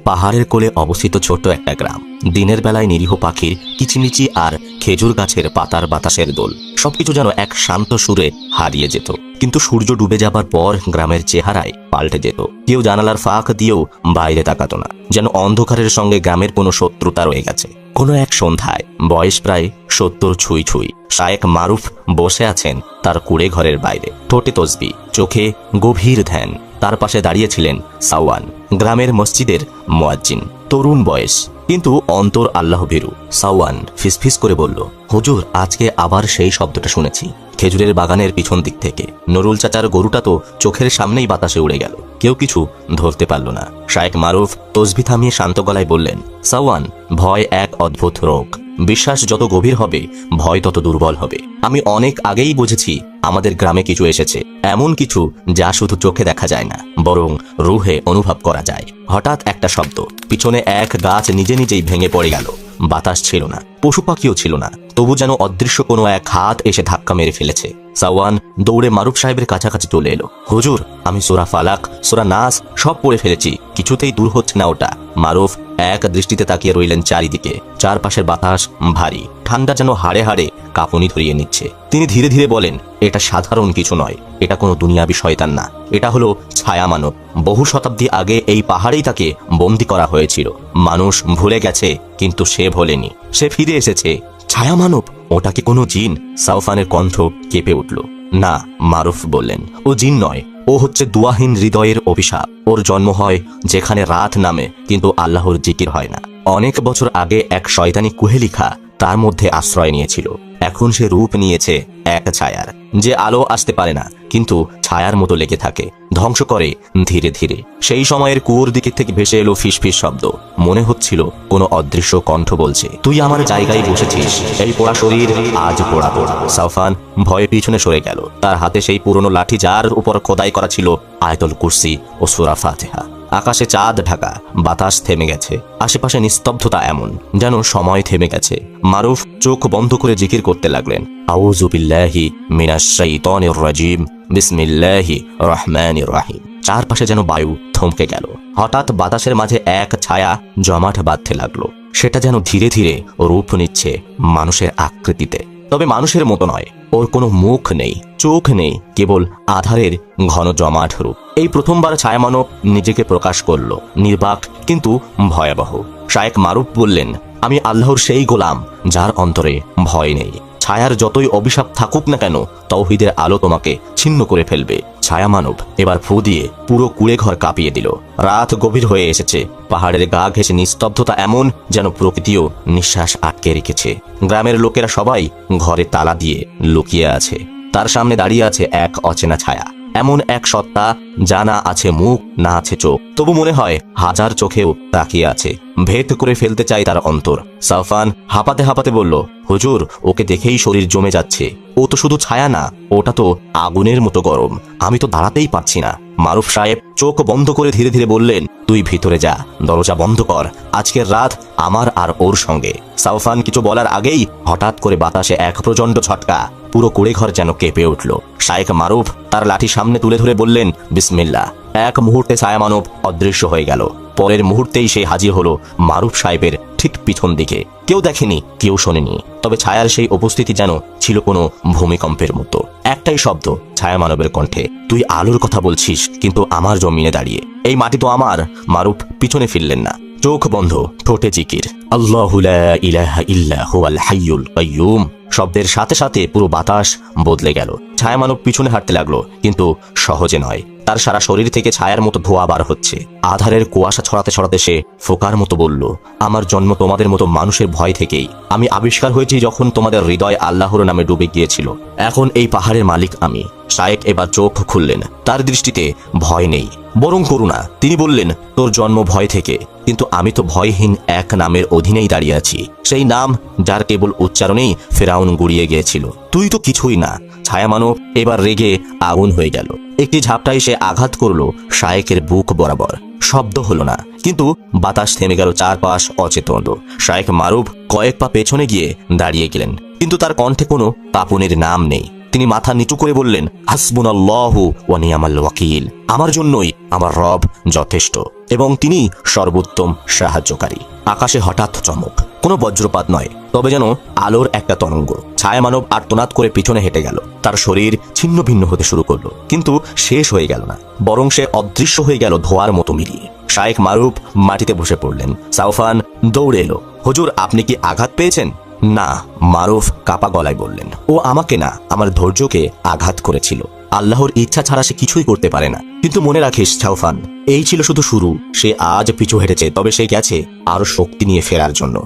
পাহাড়ের কোলে অবস্থিত ছোট্ট একটা গ্রাম। দিনের বেলায় নিরীহ পাখির কিচিমিচি আর খেজুর গাছের পাতার বাতাসের দোল সবকিছু যেন এক শান্ত সুরে হারিয়ে যেত। কিন্তু সূর্য ডুবে যাবার পর গ্রামের চেহারায় পাল্টে যেত। কেউ জানালার ফাঁক দিয়েও বাইরে তাকাতো না, যেন অন্ধকারের সঙ্গে গ্রামের কোনো শত্রুতা রয়ে গেছে। কোনো এক সন্ধ্যায়, বয়স প্রায় 70 ছুঁই ছুঁই, শায়েখ মারুফ বসে আছেন তার কুড়ে ঘরের বাইরে, ঠোঁটে তসবি, চোখে গভীর ধ্যান। তার পাশে দাঁড়িয়েছিলেন সাওয়ান, গ্রামের মসজিদের মুয়াজ্জিন। তরুণ বয়স, কিন্তু অন্তর আল্লাহ ভীরু। সাওয়ান ফিসফিস করে বলল, হুজুর, আজকে আবার সেই শব্দটা শুনেছি খেজুরের বাগানের পিছন দিক থেকে। নুরুল চাচার গরুটা তো চোখের সামনেই বাতাসে উড়ে গেল। কেউ কিছু ধরতে পারল না। শায়েখ মারুফ তসবি থামিয়ে শান্ত গলায় বললেন, সাওয়ান, ভয় এক অদ্ভুত রোগ। বিশ্বাস যত গভীর হবে, ভয় তত দুর্বল হবে। আমি অনেক আগেই বুঝেছি আমাদের গ্রামে কিছু এসেছে, এমন কিছু যা শুধু চোখে দেখা যায় না, বরং রুহে অনুভব করা যায়। হঠাৎ একটা শব্দ, পিছনে এক গাছ নিজে নিজেই ভেঙে পড়ে গেল। বাতাস ছিল না, পশু পাখিও ছিল না, তবু যেন অদৃশ্য কোনো এক হাত এসে ধাক্কা মেরে ফেলেছে। সাওয়ান দৌড়ে মারুফ সাহেবের কাছাকাছি চলে এলো। হুজুর, আমি সূরা ফালাক, সূরা নাস সব পড়ে ফেলেছি, কিছুতেই দূর হচ্ছে না ওটা। মারুফ এক দৃষ্টিতে তাকিয়ে রইলেন চারিদিকে। চারপাশের বাতাস ভারী, ঠান্ডা, যেন হাড়ে হাড়ে কাঁপুনি ধরিয়ে নিচ্ছে। তিনি ধীরে ধীরে বলেন, এটা সাধারণ কিছু নয়, এটা কোনো দুনিয়াবি শয়তান না, এটা হলো ছায়া মানব। বহু শতাব্দী আগে এই পাহাড়েই তাকে বন্দী করা হয়েছিল। মানুষ ভুলে গেছে, কিন্তু সে ভোলেনি, সে ফিরে এসেছে। ছায়া মানব? ওটা কি কোনো জিন? সাওফানের কণ্ঠ কেঁপে উঠল। না, মারুফ বললেন, ও জিন নয়, ও হচ্ছে দুয়াহীন হৃদয়ের অভিশাপ। ওর জন্ম হয় যেখানে রাত নামে কিন্তু আল্লাহর জিকির হয় না। অনেক বছর আগে এক শয়তানি কুহেলিখা তার মধ্যে আশ্রয় নিয়েছিল। এখন সে রূপ নিয়েছে এক ছায়ার, যে আলো আসতে পারে না, কিন্তু ছায়ার মতো লেগে থাকে, ধ্বংস করে ধীরে ধীরে। সেই সময়ের কুয়োর দিকে থেকে ভেসে এলো ফিসফিস শব্দ। মনে হচ্ছিল কোনো অদৃশ্য কণ্ঠ বলছে, তুই আমার জায়গায় বসেছিস, এই পোড়া শরীর আজ পোড়া পোড়া। সাওফান ভয়ে পিছনে সরে গেল। তার হাতে সেই পুরনো লাঠি, যার উপর খোদাই করা ছিল আয়াতুল কুরসি ও সূরা ফাতিহা। আকাশে চাঁদ ঢাকা, বাতাস থেমে গেছে, আশেপাশে নিস্তব্ধতা এমন যেন সময় থেমে গেছে। মারুফ চোখ বন্ধ করে জিকির করতে লাগলেন, আউযু বিল্লাহি মিনাশ শাইতানির রাজিম, বিসমিল্লাহির রহমানির রহিম। চারপাশে যেন বায়ু থমকে গেল। হঠাৎ বাতাসের মাঝে এক ছায়া জমাট বাঁধতে লাগলো। সেটা যেন ধীরে ধীরে রূপ নিচ্ছে মানুষের আকৃতিতে, তবে মানুষের মতো নয়। ওর কোনো মুখ নেই, চোখ নেই, কেবল আধারের ঘন জমাট রূপ। এই প্রথমবার ছায়ামানব নিজেকে প্রকাশ করল, নির্বাক কিন্তু ভয়াবহ। শায়েখ মারুফ বললেন, আমি আল্লাহর সেই গোলাম যার অন্তরে ভয় নেই। ছায়ার যতই অভিশাপ থাকুক না কেন, তাওহীদের আলো তোমাকে ছিন্ন করে ফেলবে। ছায়া মানব এবার ফু দিয়ে পুরো কুড়ে ঘর কাঁপিয়ে দিল। রাত গভীর হয়ে এসেছে। পাহাড়ের গা ঘেঁষে নিস্তব্ধতা এমন যেন প্রকৃতিও নিঃশ্বাস আটকে রেখেছে। গ্রামের লোকেরা সবাই ঘরে তালা দিয়ে লুকিয়ে আছে। তার সামনে দাঁড়িয়ে আছে এক অচেনা ছায়া, এমন এক সত্তা যা না আছে মুখ, না আছে চোখ, তবু মনে হয় হাজার চোখেও তাকিয়ে আছে। ভেদ করে ফেলতে চাই তার অন্তর। সাওফান হাঁপাতে হাঁপাতে বলল, হুজুর, ওকে দেখেই শরীর জমে যাচ্ছে। ও তো শুধু ছায়া না, ওটা তো আগুনের মতো গরম। আমি তো দাঁড়াতেই পারছি না। মারুফ সাহেব চোখ বন্ধ করে ধীরে ধীরে বললেন, তুই ভিতরে যা, দরজা বন্ধ কর, আজকের রাত আমার আর ওর সঙ্গে। সাওফান কিছু বলার আগেই হঠাৎ করে বাতাসে এক প্রচণ্ড ঝটকা, পুরো কুড়ে ঘর যেন কেঁপে উঠল। শায়েখ মারুফ তার লাঠি সামনে তুলে ধরে বললেন, বিসমিল্লাহ। এক মুহূর্তে ছায়া মানব অদৃশ্য হয়ে গেল। পরের মুহূর্তেই সে হাজির হলো মারুফ সাহেবের ঠিক পিছন দিকে। কেউ দেখেনি, কেউ শোনেনি, তবে ছায়ার সেই উপস্থিতি যেন ছিল কোনো ভূমিকম্পের মতো। একটাই শব্দ ছায়া মানবের কণ্ঠে, তুই আলোর কথা বলছিস, কিন্তু আমার জমিনে দাঁড়িয়ে। এই মাটি তো আমার। মারুফ পিছনে ফিরলেন না, চোখ বন্ধ, ঠোঁটে জিকির, আল্লাহু লা ইলাহা ইল্লা হুয়াল হাইয়ুল কাইয়ুম। শব্দের সাথে সাথে পুরো বাতাস বদলে গেল। ছায়া মানব পিছনে হাঁটতে লাগলো, কিন্তু সহজে নয়। তার সারা শরীর থেকে ছায়ার মতো ধোঁয়া বার হচ্ছে। আধারের কুয়াশা ছড়াতে ছড়াতে সে ফোকার মতো বলল, আমার জন্ম তোমাদের মতো মানুষের ভয় থেকেই। আমি আবিষ্কার হয়েছি যখন তোমাদের হৃদয় আল্লাহর নামে ডুবে গিয়েছিল। এখন এই পাহাড়ের মালিক আমি। শায়েখ এবার চোখ খুললেন। তার দৃষ্টিতে ভয় নেই, বরং করুণা। তিনি বললেন, তোর জন্ম ভয় থেকে, কিন্তু আমি তো ভয়হীন এক নামের অধীনেই দাঁড়িয়ে আছি, সেই নাম যার কেবল উচ্চারণেই ফেরাউন গুড়িয়ে গিয়েছিল। তুই তো কিছুই না। ছায়া মানব এবার রেগে আগুন হয়ে গেল। একটি ঝাপটায় সে আঘাত করলো শায়েকের বুক বরাবর। শব্দ হলো না, কিন্তু বাতাস থেমে গেল। চারপাশ অচেতন। শায়েখ মারুফ কয়েক পা পেছনে গিয়ে দাঁড়িয়ে গেলেন, কিন্তু তার কণ্ঠে কোনো কাঁপুনির নাম নেই। তিনি মাথা নিচু করে বললেন, হাসবুনাল্লাহু ওয়া নি'মাল ওয়াকিল। আমার জন্যই আমার রব যথেষ্ট এবং তিনি সর্বোত্তম সাহায্যকারী। আকাশে হঠাৎ চমক, কোনো বজ্রপাত নয়, তবে যেন আলোর একটা তরঙ্গ। ছায়া মানব আর্তনাদ করে পিছনে হেঁটে গেল। তার শরীর ছিন্ন ভিন্ন হতে শুরু করলো, কিন্তু শেষ হয়ে গেল না, বরং সে অদৃশ্য হয়ে গেল ধোঁয়ার মতো মিলিয়ে। শায়েখ মারুফ মাটিতে বসে পড়লেন। সাউফান দৌড়ে এলো। হুজুর, আপনি কি আঘাত পেয়েছেন? না, মারুফ কাপা গলায় বললেন। ও আমাকে না, আমার ধৈর্যকে আঘাত করেছিল। আল্লাহর ইচ্ছা ছাড়া সে কিছুই করতে পারে না। কিন্তু মনে রাখিস সাউফান, এই ছিল শুধু শুরু। সে আজ পিছু হেঁটেছে, তবে সে গেছে আরো শক্তি নিয়ে ফেরার জন্য।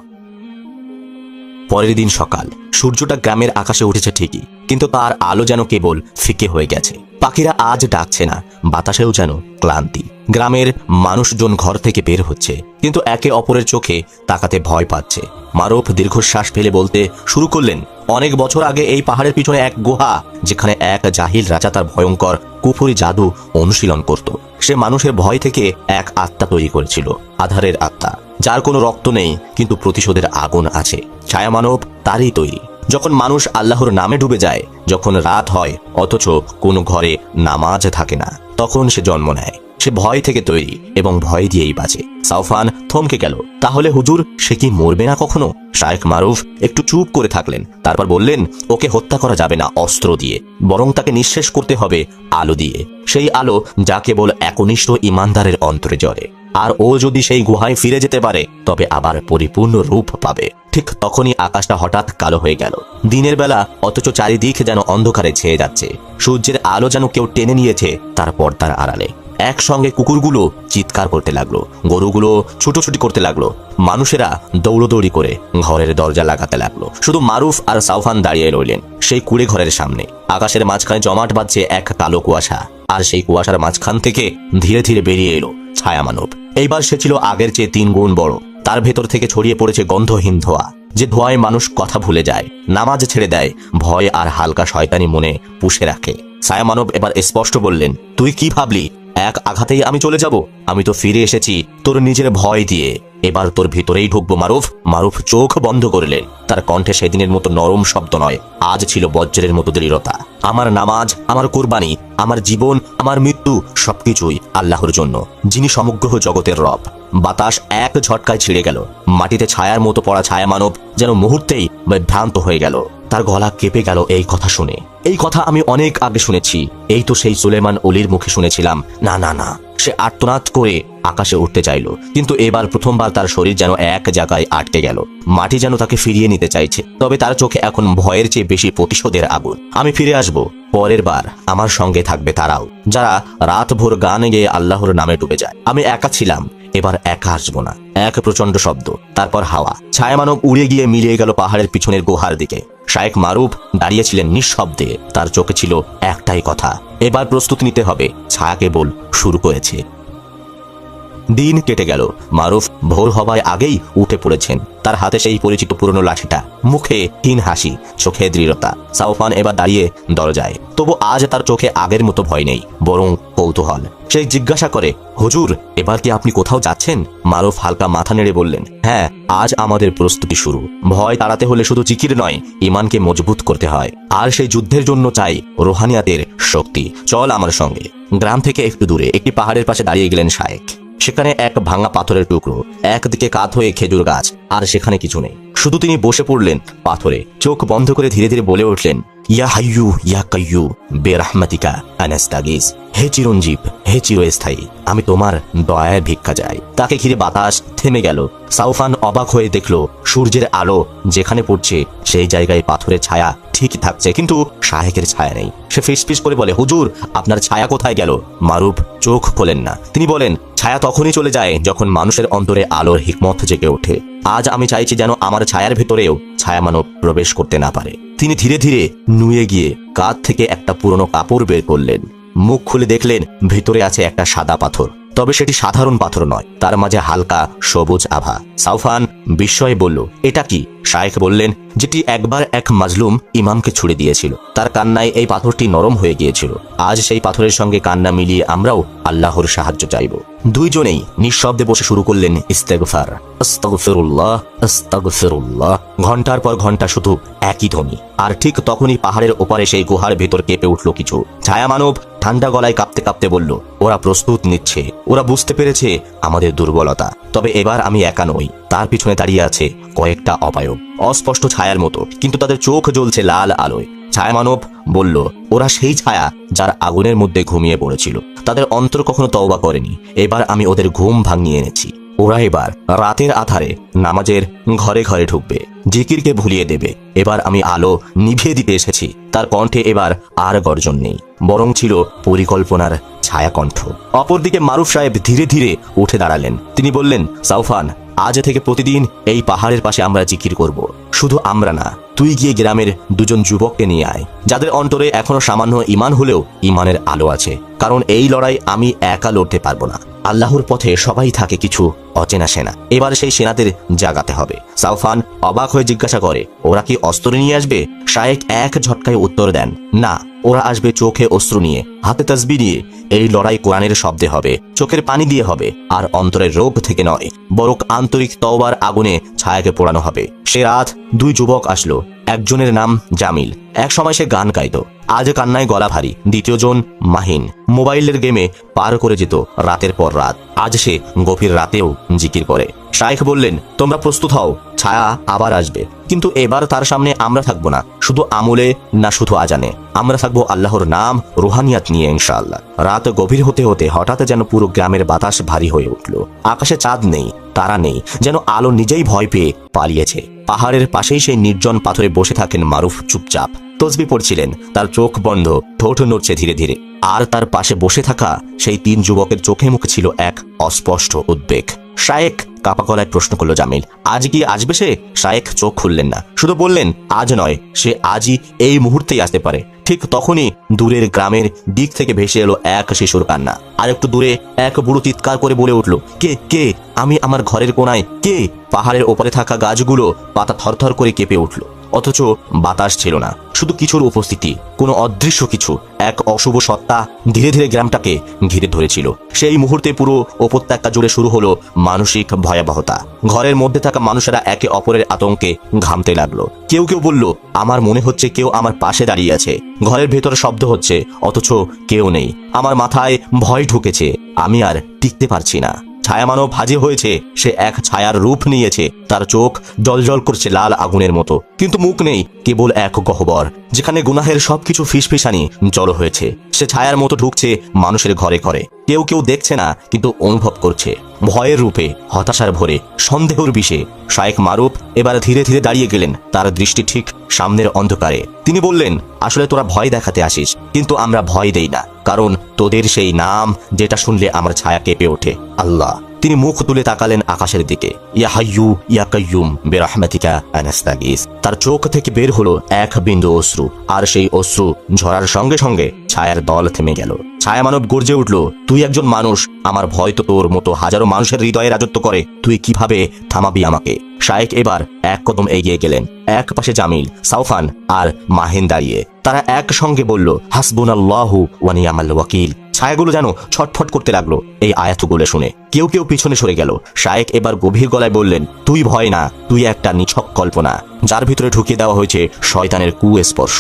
পরের দিন সকাল। সূর্যটা গ্রামের আকাশে উঠেছে ঠিকই, কিন্তু তার আলো যেন কেবল ফিকে হয়ে গেছে। পাখিরা আজ ডাকছে না, বাতাসেও যেন ক্লান্তি। গ্রামের মানুষজন ঘর থেকে বের হচ্ছে, কিন্তু একে অপরের চোখে তাকাতে ভয় পাচ্ছে। মারুফ দীর্ঘশ্বাস ফেলে বলতে শুরু করলেন, অনেক বছর আগে এই পাহাড়ের পিছনে এক গুহা, যেখানে এক জাহিল রাজা তার ভয়ঙ্কর কুফরি জাদু অনুশীলন করত। সে মানুষের ভয় থেকে এক আত্মা তৈরি করেছিল, আধারের আত্মা, যার কোনো রক্ত নেই কিন্তু প্রতিশোধের আগুন আছে। ছায়া মানব তারই তৈরি। যখন মানুষ আল্লাহর নামে ডুবে যায়, যখন রাত হয় অথচ কোনো ঘরে নামাজ থাকে না, তখন সে জন্ম নেয়। সে ভয় থেকে তৈরি এবং ভয় দিয়েই বাঁচে। সাউফান থমকে গেল। তাহলে হুজুর, সে কি মরবে না কখনো? শায়েখ মারুফ একটু চুপ করে থাকলেন, তারপর বললেন, ওকে হত্যা করা যাবে না অস্ত্র দিয়ে, বরং তাকে নিঃশেষ করতে হবে আলো দিয়ে। সেই আলো যা কেবল একনিষ্ঠ ইমানদারের অন্তরে জ্বলে। আর ও যদি সেই গুহায় ফিরে যেতে পারে, তবে আবার পরিপূর্ণ রূপ পাবে। ঠিক তখনই আকাশটা হঠাৎ কালো হয়ে গেল। দিনের বেলা, অথচ চারিদিক যেন অন্ধকারে ছেয়ে যাচ্ছে। সূর্যের আলো যেন কেউ টেনে নিয়েছে তার পর্দার আড়ালে। একসঙ্গে কুকুরগুলো চিৎকার করতে লাগলো, গরুগুলো ছুটোছুটি করতে লাগলো, মানুষেরা দৌড়দৌড়ি করে ঘরের দরজা লাগাতে লাগলো। শুধু মারুফ আর সাউফান দাঁড়িয়ে রইলেন সেই কুড়ে ঘরের সামনে। আকাশের মাঝখানে জমাট বাঁধছে এক কালো কুয়াশা, আর সেই কুয়াশার মাঝখান থেকে ধীরে ধীরে বেরিয়ে এলো ছায়া মানব। এইবার সে ছিল আগের চেয়ে 3 গুণ বড়। তার ভেতর থেকে ছড়িয়ে পড়েছে গন্ধহীন ধোঁয়া, যে ধোঁয়ায় মানুষ কথা ভুলে যায়, নামাজ ছেড়ে দেয়, ভয় আর হালকা শয়তানি মনে পুষে রাখে। ছায়া মানব এবার স্পষ্ট বললেন, তুই কি ভাবলি এক আঘাতেই আমি চলে যাব? আমি তো ফিরে এসেছি তোর নিজের ভয় দিয়ে। এবার তোর ভিতরেই ঢুকবো মারুফ। মারুফ চোখ বন্ধ করলেন। তার কণ্ঠে সেদিনের মতো নরম শব্দ নয়, আজ ছিল বজ্রের মতো দৃঢ়তা। আমার নামাজ, আমার কুরবানি, আমার জীবন, আমার মৃত্যু সবকিছুই আল্লাহর জন্য, যিনি সমগ্র জগতের রব। বাতাস এক ঝটকায় ছিঁড়ে গেল। মাটিতে ছায়ার মতো পড়া ছায়া মানব যেন মুহূর্তেই বিভ্রান্ত হয়ে গেল। তার গলা কেঁপে গেল এই কথা শুনে। এই কথা আমি অনেক আগে শুনেছি। এই তো সেই সুলেমান ওলির মুখে শুনেছিলাম। না না না, সে আর্তনাদ করে আকাশে উঠতে চাইল, কিন্তু এবার প্রথমবার তার শরীর যেন এক জায়গায় আটকে গেল। মাটি যেন তাকে ফিরিয়ে নিতে চাইছে, তবে তার চোখে এখন ভয়ের চেয়ে বেশি প্রতিশোধের আগুন। আমি ফিরে আসব, পরের বার আমার সঙ্গে থাকবে তারাও, যারা রাত ভোর গান গেয়ে আল্লাহর নামে ডুবে যায়। আমি একা ছিলাম, এবার একা আসবো না। এক প্রচন্ড শব্দ, তারপর হাওয়া। ছায়া মানব উড়ে গিয়ে মিলিয়ে গেল পাহাড়ের পিছনের গুহার দিকে। শায়েখ মারুফ দাঁড়িয়েছিলেন নিঃশব্দে। তার চোখে ছিল একটাই কথা, এবার প্রস্তুতি নিতে হবে। ছায়া কেবল শুরু করেছে। দিন কেটে গেল। মারুফ ভোর হওয়ায় আগেই উঠে পড়েছেন। তার হাতে সেই পরিচিত পুরনো লাঠিটা, মুখে হীন হাসি, চোখে দৃঢ়তা। সাউফান এবার দাঁড়িয়ে দরজায়, তবু আজ তার চোখে আগের মতো ভয় নেই, বরং কৌতূহল। সে জিজ্ঞাসা করে, হুজুর, এবার কি আপনি কোথাও যাচ্ছেন? মারুফ হালকা মাথা নেড়ে বললেন, হ্যাঁ, আজ আমাদের প্রস্তুতি শুরু। ভয় তাড়াতে হলে শুধু জিকির নয়, ইমানকে মজবুত করতে হয়। আর সেই যুদ্ধের জন্য চাই রুহানিয়াতের শক্তি। চল আমার সঙ্গে। গ্রাম থেকে একটু দূরে একটি পাহাড়ের পাশে দাঁড়িয়ে গেলেন শায়েখ। সেখানে এক ভাঙা পাথরের টুকরো, একদিকে কাত হয়ে খেজুর গাছ, আর সেখানে কিছু নেই। শুধু তিনি বসে পড়লেন পাথরে, চোখ বন্ধ করে ধীরে ধীরে বলে উঠলেন, ইয়া হাইয়ু ইয়া কাইয়ু বেরাহমাতিকা আনাস্তাগিস। হে চিরঞ্জীব, হে চিরস্থায়ী, আমি তোমার দয়ার ভিক্ষা চাই। তাকে ঘিরে বাতাস থেমে গেল। সাউফান অবাক হয়ে দেখল, সূর্যের আলো যেখানে পড়ছে সেই জায়গায় পাথরের ছায়া ঠিকই থাকছে, কিন্তু শায়েখের ছায়া নেই। সে ফিসফিস করে বলে, হুজুর, আপনার ছায়া কোথায় গেল? মারুফ চোখ খোলেন না। তিনি বলেন, ছায়া তখনই চলে যায় যখন মানুষের অন্তরে আলোর হিকমত জেগে ওঠে। আজ আমি চাইছি যেন আমার ছায়ার ভেতরেও ছায়া মানব প্রবেশ করতে না পারে। তিনি ধীরে ধীরে নুয়ে গিয়ে কাঁধ থেকে একটা পুরনো কাপড় বের করলেন। মুখ খুলে দেখলেন ভিতরে আছে একটা সাদা পাথর। তবে সেটি সাধারণ পাথর নয়, তার মাঝে হালকা সবুজ আভা। সাউফান বিস্ময়ে বলল, এটা কি? শায়েখ বললেন, যেটি একবার এক মাজলুম ইমামকে ছুড়ে দিয়েছিল, তার কান্নায় এই পাথরটি নরম হয়ে গিয়েছিল। আজ সেই পাথরের সঙ্গে কান্না মিলিয়ে আমরাও আল্লাহর সাহায্য চাইব। দুইজনেই নিঃশব্দে বসে শুরু করলেন ইস্তেগফার। আস্তাগফিরুল্লাহ, আস্তাগফিরুল্লাহ। ঘন্টার পর ঘন্টা শুধু একই ধ্বনি। আর ঠিক তখনই পাহাড়ের ওপারে সেই গুহার ভেতর কেঁপে উঠল কিছু। ছায়া মানব ঠান্ডা গলায় কাঁপতে কাঁপতে বলল, ওরা প্রস্তুত নিচ্ছে, ওরা বুঝতে পেরেছে আমাদের দুর্বলতা। তবে এবার আমি একা নই, তার পিছনে দাঁড়িয়ে আছে কয়েকটা অপায়ব, অস্পষ্ট ছায়ার মতো, কিন্তু তাদের চোখ জ্বলছে লাল আলোয়। ছায়া মানব বলল, ওরা সেই ছায়া যার আগুনের মধ্যে ঘুমিয়ে পড়েছিল। তাদের অন্তর কখনো তওবা করেনি। এবার আমি ওদের ঘুম ভাঙিয়ে এনেছি। ওরা এবার রাতের আধারে নামাজের ঘরে ঘরে ঢুকবে, জিকিরকে ভুলিয়ে দেবে। এবার আমি আলো নিভিয়ে দিতে এসেছি। তার কণ্ঠে এবার আর গর্জন নেই, বরং ছিল পরিকল্পনার ছায়া কণ্ঠ। অপরদিকে মারুফ সাহেব ধীরে ধীরে উঠে দাঁড়ালেন। তিনি বললেন, সাউফান, আজ থেকে প্রতিদিন এই পাহাড়ের পাশে আমরা জিকির করব। শুধু আমরা না, তুই গিয়ে গ্রামের দুজন যুবককে নিয়ে আয়, যাদের অন্তরে এখনো সামান্য ঈমান হলেও ঈমানের আলো আছে। কারণ এই লড়াই আমি একা লড়তে পারবো না। আল্লাহর পথে সবাই থাকে কিছু অচেনা সেনা। এবার সেই সেনাদের জাগাতে হবে। সাউফান অবাক হয়ে জিজ্ঞাসা করে, ওরা কি অস্ত্র নিয়ে আসবে? শায়েক এক ঝটকায় উত্তর দেন, না, ওরা আসবে চোখে অশ্রু নিয়ে, হাতে তাসবিহ নিয়ে। এই লড়াই কোরআনের শব্দে হবে, চোখের পানি দিয়ে হবে, আর অন্তরের রোগ থেকে নয়, বরং আন্তরিক তওবার আগুনে ছায়াকে পোড়ানো হবে। সে রাত দুই যুবক আসলো। একজনের নাম জামিল, এক সময় সে গান গাইত, আজ কান্নায় গলা ভারী। দ্বিতীয়জন মাহিন, মোবাইলের গেমে পার করে যেত রাতের পর রাত। আজ সে গভীর রাতেও জিকির করে। শায়েখ বললেন, তোমরা প্রস্তুত হও, ছায়া আবার আসবে, কিন্তু এবার তার সামনে আমরা থাকবো না শুধু আমলে, না শুধু আজানে। আমরা থাকবো আল্লাহর নাম, রুহানিয়াত নিয়ে ইনশাআল্লাহ। রাত গভীর হতে হতে হঠাৎ যেন পুরো গ্রামের বাতাস ভারী হয়ে উঠল। আকাশে চাঁদ নেই, তারা নেই, যেন আলো নিজেই ভয় পেয়ে পালিয়েছে। পাহাড়ের পাশেই সেই নির্জন পাথরে বসে থাকেন মারুফ, চুপচাপ তসবিহ পড়ছিলেন। তার চোখ বন্ধ, ঠোঁট নড়ছে ধীরে ধীরে। আর তার পাশে বসে থাকা সেই তিন যুবকের চোখে মুখে ছিল এক অস্পষ্ট উদ্বেগ। শায়েক কাপা গলায় প্রশ্ন করল, জামিল, আজ কি আসবে সে? শায়েক চোখ খুললেন না, শুধু বললেন, আজ নয়, সে আজই, এই মুহূর্তেই আসতে পারে। ঠিক তখনই দূরের গ্রামের দিক থেকে ভেসে এলো এক শিশুর কান্না। আর একটু দূরে এক বুড়ো চিৎকার করে বলে উঠল, কে কে? আমি আমার ঘরের কোনায়, কে? পাহাড়ের ওপরে থাকা গাছগুলো পাতা থরথর করে কেঁপে উঠল, অথচ বাতাস ছিল না, শুধু কিছুর উপস্থিতি, কোনো অদৃশ্য কিছু। এক অশুভ সত্তা ধীরে ধীরে গ্রামটাকে ঘিরে ধরেছিল। সেই মুহূর্তে পুরো উপত্যকা জুড়ে শুরু হলো মানসিক ভয়াবহতা। ঘরের মধ্যে থাকা মানুষেরা একে অপরের আতঙ্কে ঘামতে লাগলো। কেউ কেউ বলল, আমার মনে হচ্ছে কেউ আমার পাশে দাঁড়িয়ে আছে। ঘরের ভেতরে শব্দ হচ্ছে, অথচ কেউ নেই। আমার মাথায় ভয় ঢুকেছে, আমি আর টিকতে পারছি না। ছায়া মানব হাজির হয়েছে। সে এক ছায়ার রূপ নিয়েছে। তার চোখ জলজল করছে লাল আগুনের মতো, কিন্তু মুখ নেই, কেবল এক গহ্বর, যেখানে গুনাহের সবকিছু ফিসফিসানি জড়ো হয়েছে। সে ছায়ার মতো ঢুকছে মানুষের ঘরে ঘরে। কেউ কেউ দেখছে না, কিন্তু অনুভব করছে, ভয়ের রূপে, হতাশার ভরে, সন্দেহের বিষে। শায়েখ মারুফ এবার ধীরে ধীরে দাঁড়িয়ে গেলেন, তার দৃষ্টি ঠিক সামনের অন্ধকারে। তিনি বললেন, আসলে তোরা ভয় দেখাতে আসিস, কিন্তু আমরা ভয় দেই না, কারণ তোদের সেই নাম যেটা শুনলে আমার ছায়া কেঁপে ওঠে, আল্লাহ। তিনি মুখ তুলে তাকালেন আকাশের দিকে। ইয়া হাইয়ু ইয়া কাইয়ুম বিরহমাতিকা আনাস্তাগীস। তার চোখ থেকে বের হলো এক বিন্দু অশ্রু, আর সেই অশ্রু ঝরার সঙ্গে সঙ্গে ছায়ার দল থেমে গেল। ছায়া মানব গর্জে উঠল, তুই একজন মানুষ, আমার ভয় তো তোর মতো হাজারো মানুষের হৃদয়ে রাজত্ব করে, তুই কিভাবে থামাবি আমাকে? শায়েক এবার এক কদম এগিয়ে গেলেন। এক পাশে জামিল, সাউফান আর মাহিন দাঁড়িয়ে। তারা একসঙ্গে বলল, হাসবুনাল্লাহু ওয়া নি'মাল ওয়াকিল। ছায়াগুলো যেন ছটফট করতে লাগলো এই আয়াতগুলো শুনে। কেউ কেউ পিছনে সরে গেল। শায়েক এবার গভীর গলায় বললেন, তুই ভয় না, তুই একটা নিছক কল্পনা, যার ভিতরে ঢুকিয়ে দেওয়া হয়েছে শয়তানের কুস্পর্শ,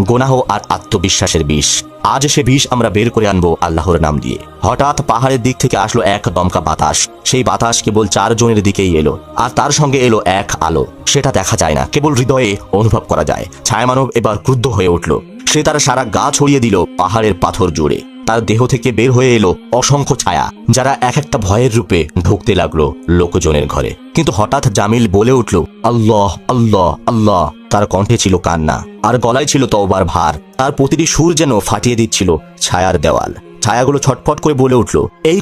গোনাহ আর আত্মবিশ্বাসের বিষ। আজ সে বিষ আমরা বের করে আনবো আল্লাহর নাম দিয়ে। হঠাৎ পাহাড়ের দিক থেকে আসলো এক দমকা বাতাস। সেই বাতাস কেবল 4 জনের দিকেই এলো, আর তার সঙ্গে এলো এক আলো। সেটা দেখা যায় না, কেবল হৃদয়ে অনুভব করা যায়। ছায়ামানব এবার ক্রুদ্ধ হয়ে উঠল। সে তার সারা গা ছড়িয়ে দিল পাহাড়ের পাথর জুড়ে। তার দেহ থেকে বের হয়ে এলো অসংখ্য ছায়া, যারা এক একটা ভয়ের রূপে ঢুকতে লাগলো লোকজনের ঘরে। কিন্তু হঠাৎ জামিল বলে উঠল, আল্লাহ আল্লাহ আল্লাহ। তার কণ্ঠে ছিল কান্না, আর গলায় ছিল তওবার ভার। তার প্রতিটি সুর যেন ফাটিয়ে দিচ্ছিল ছায়ার দেওয়াল। ছায়াগুলো ছটফট করে বলে উঠল, এই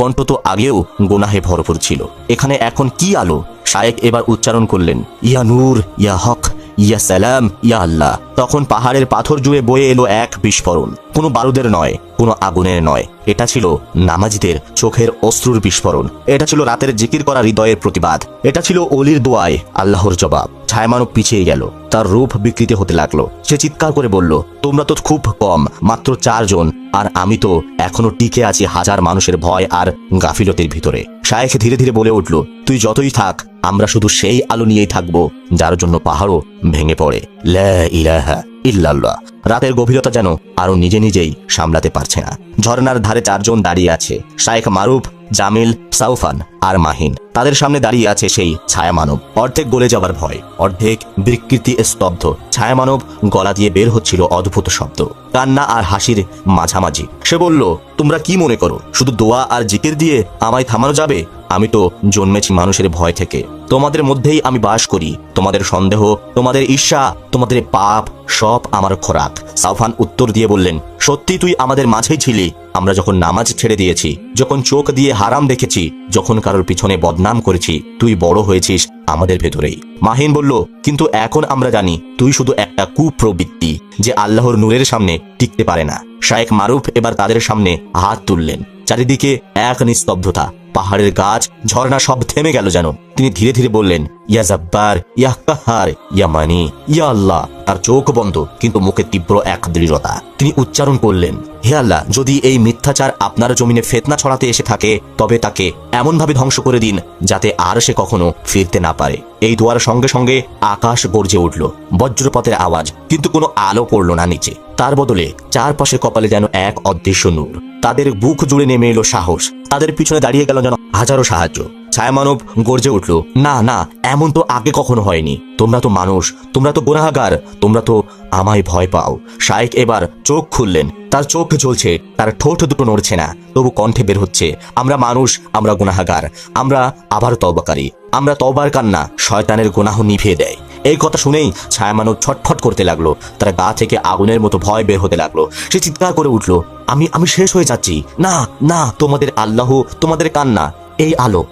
কণ্ঠ তো আগেও গুনাহে ভরপুর ছিল, এখানে এখন কি আলো? শায়েক এবার উচ্চারণ করলেন, ইয়া নূর ইয়া হক ইয়া সালাম, ইয়া আল্লাহ। তখন পাহাড়ের পাথর জুড়ে বয়ে এলো এক বিস্ফোরণ। কোনো বারুদের নয়, কোনো আগুনের নয়, এটা ছিল নামাজিদের চোখের অশ্রুর বিস্ফোরণ। এটা ছিল রাতের জিকির করা হৃদয়ের প্রতিবাদ। এটা ছিল অলির দোয়ায় আল্লাহর জবাব। ছায়ামানব পিছিয়ে গেল, তার রূপ বিকৃত হতে লাগলো। সে চিৎকার করে বলল, তোমরা তো খুব কম, মাত্র 4 জন, আর আমি তো এখনো টিকে আছি হাজার মানুষের ভয় আর গাফিলতির ভিতরে। শায়েখ ধীরে ধীরে বলে উঠল, তুই যতই থাক, আমরা শুধু সেই আলো নিয়েই থাকবো যার জন্য পাহাড়ও ভেঙে পড়ে। লা ইলাহা ইল্লাল্লাহ। রাতের গভীরতা যেন আরো নিজে নিজেই সামলাতে পারছে না। ঝর্ণার ধারে 4 জন দাঁড়িয়ে আছে, শায়েখ মারুফ, জামিল, সাউফান আর মাহিন। তাদের সামনে দাঁড়িয়ে আছে সেই ছায়ামানব, অর্ধেক গলে যাবার ভয়, অর্ধেক বিকৃতি স্তব্ধ। ছায়ামানব গলা দিয়ে বের হচ্ছিল অদ্ভুত শব্দ, কান্না আর হাসির মাঝামাঝি। সে বলল, তোমরা কি মনে করো শুধু দোয়া আর জিকির দিয়ে আমায় থামানো যাবে? আমি তো জন্মেছি মানুষের ভয় থেকে। তোমাদের মধ্যেই আমি বাস করি। তোমাদের সন্দেহ, তোমাদের ঈর্ষা, তোমাদের পাপ সব আমার খোরাক। সাউফান উত্তর দিয়ে বললেন, সত্যি তুই আমাদের মাঝেই ছিলি। আমরা যখন নামাজ ছেড়ে দিয়েছি, যখন চোখ দিয়ে হারাম দেখেছি, যখন কারোর পিছনে বদনাম করেছি, তুই বড় হয়েছিস আমাদের ভেতরেই। মাহিন বলল, কিন্তু এখন আমরা জানি তুই শুধু একটা কুপ্রবৃত্তি যে আল্লাহর নূরের সামনে টিকতে পারে না। শায়েখ মারুফ এবার তাদের সামনে হাত তুললেন। চারিদিকে এক নিস্তব্ধতা। পাহাড়ের গাছ, ঝর্ণা সব থেমে গেল যেন। তিনি ধীরে ধীরে বললেন, ইয়া জব্বার, ইয়া কাহার, ইয়া মানি, ইয়া আল্লাহ। তার চোখ বন্ধ, কিন্তু মুখে তীব্র এক দৃঢ়তা। তিনি উচ্চারণ করলেন, হে আল্লাহ, যদি এই মিথ্যাচার আপনার জমিনে ফিতনা ছড়াতে এসে থাকে, তবে তাকে এমনভাবে ধ্বংস করে দিন যাতে আর সে কখনো ফিরতে না পারে। এই দোয়ার সঙ্গে সঙ্গে আকাশ গর্জে উঠল, বজ্রপাতের আওয়াজ, কিন্তু কোনো আলো পড়ল না নিচে। তার বদলে চারপাশে কপালে যেন এক অদৃশ্য নূর। তাদের বুক জুড়ে নেমে এলো সাহস। তাদের পিছনে দাঁড়িয়ে গেল যেন হাজারো সাহায্য। ছায়ামানব গর্জে উঠল, না না, এমন তো আগে কখনো হয়নি। তোমরা তো মানুষ, তোমরা তো গুনাহগার, তোমরা তো আমায় ভয় পাও। শায়েখ এবার চোখ খুললেন। তার চোখ জ্বলছে, তার ঠোঁট দুটো নড়ছে না, তবু কণ্ঠে বের হচ্ছে, আমরা মানুষ, আমরা গুনাহগার, আমরা আবার তওবাকারী। আমরা তওবার কান্না শয়তানের গুনাহ নিভিয়ে দেয়। এই কথা শুনেই ছায়ামানব ছটফট করতে লাগলো। তার গা থেকে আগুনের মতো ভয় বের হতে লাগলো। সে চিৎকার করে উঠল, আমি শেষ হয়ে যাচ্ছি। না না, তোমাদের আল্লাহ, তোমাদের কান্না, এই আলো,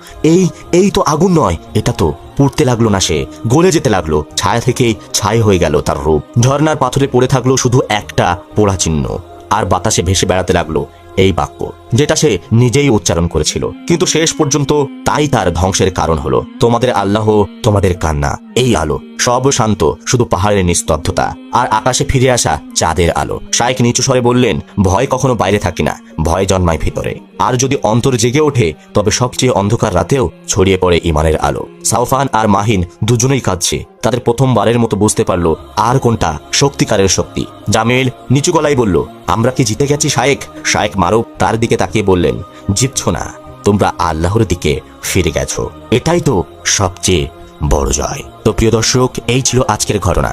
এই তো আগুন নয়, এটা তো। পুড়তে লাগলো না, সে গলে যেতে লাগলো। ছায়া থেকেই ছাই হয়ে গেল তার রূপ। ঝর্ণার পাথরে পড়ে থাকলো শুধু একটা পোড়া চিহ্ন, আর বাতাসে ভেসে বেড়াতে লাগলো এই বাক্য, যেটা সে নিজেই উচ্চারণ করেছিল। কিন্তু শেষ পর্যন্ত তাই তার ধ্বংসের কারণ হলো। তোমাদের আল্লাহ, তোমাদের কান্না, এই আলো। সব শান্ত, শুধু পাহাড়ের নিস্তব্ধতা আর আকাশে ফিরে আসা চাঁদের আলো। শায়েখ নিচু স্বরে বললেন, ভয় কখনো বাইরে থাকে না, ভয় জন্মায় ভিতরে। আর যদি অন্তর জেগে ওঠে, তবে সবচেয়ে অন্ধকার রাতেও ছড়িয়ে পড়ে ইমানের আলো। সাউফান আর মাহিন দুজনেই কাঁদছে। তাদের প্রথমবারের মতো বুঝতে পারলো আর কোনটা সত্যিকারের শক্তি। জামিল নিচু গলায় বলল, আমরা কি জিতে গেছি শায়েখ? শায়েখ মারুফ তার দিকে তাকিয়ে বললেন, জিতছো না, তোমরা আল্লাহর দিকে ফিরে গেছো। এটাই তো সবচেয়ে বড় জয়। তো প্রিয় দর্শক, এই ছিল আজকের ঘটনা।